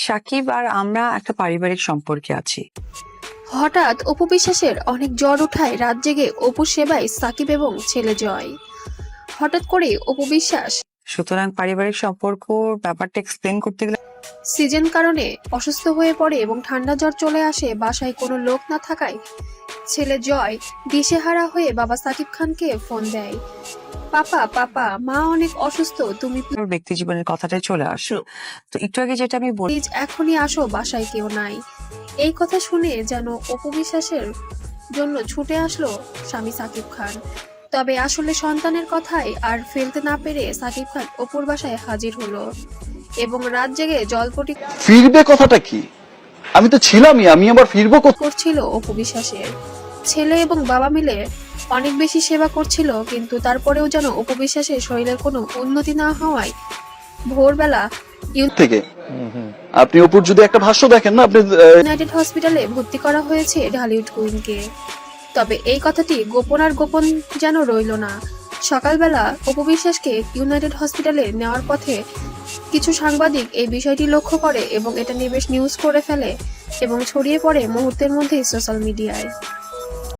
সাকিব আর আমরা একটা পারিবারিক সম্পর্কে আছি। হঠাৎ অপু বিশ্বাসের অনেক জ্বর ওঠায় রাত জেগে অপুর সেবায় সাকিব এবং ছেলে জয়। হঠাৎ করে অপু বিশ্বাস সুতরাং পারিবারিক সম্পর্কর ব্যাপারটা এক্সপ্লেন করতে গেলে সিজন কারণে অসুস্থ হয়ে পড়ে এবং ঠান্ডা জ্বর চলে আসে। বাসায় কোনো লোক না থাকায় ছেলে জয় দিশেহারা হয়ে বাবা সাকিব খানকে ফোন দেয়। পাপা পাপা, মা অনেক অসুস্থ, তুমি ওর ব্যক্তি জীবনের কথাটাই চলে আসো। তো একটু আগে যেটা আমি বলি, প্লিজ এখনই আসো, বাসায় কেউ নাই। এই কথা শুনে যেন অপু বিশ্বাসের জন্য ছুটে আসলো স্বামী সাকিব খান। তবে আসলে সন্তানের কথাই আর ফেলতে না পেরে সাকিব খান অপুর বাসায় হাজির হলো এবং রাত জেগে জলপটি ফিরবে কথাটা কি? আমি তো ছিলামই, আমি আবার ফিরবো করছিল অপু বিশ্বাসের। ছেলে এবং বাবা মিলে অনেক বেশি সেবা করছিল, কিন্তু তারপরেও যেন অপু বিশ্বাসের শরীরের কোনো উন্নতি না হওয়ায় ভোরবেলা থেকে। আপনি অপুর যদি একটা ভাষ্য দেখেন না, আপনি ইউনাইটেড হসপিটালে ভর্তি করা হয়েছে ঢালিউড কুইনকে। তবে এই কথাটি গোপন আর গোপন যেন রইল না। সকালবেলা অপু বিশ্বাসকে ইউনাইটেড হসপিটালে নেওয়ার পথে কিছু সাংবাদিক এই বিষয়টি লক্ষ্য করে এবং এটা নিয়ে বেশ নিউজ করে ফেলে এবং ছড়িয়ে পড়ে মুহূর্তের মধ্যেই সোশ্যাল মিডিয়ায়।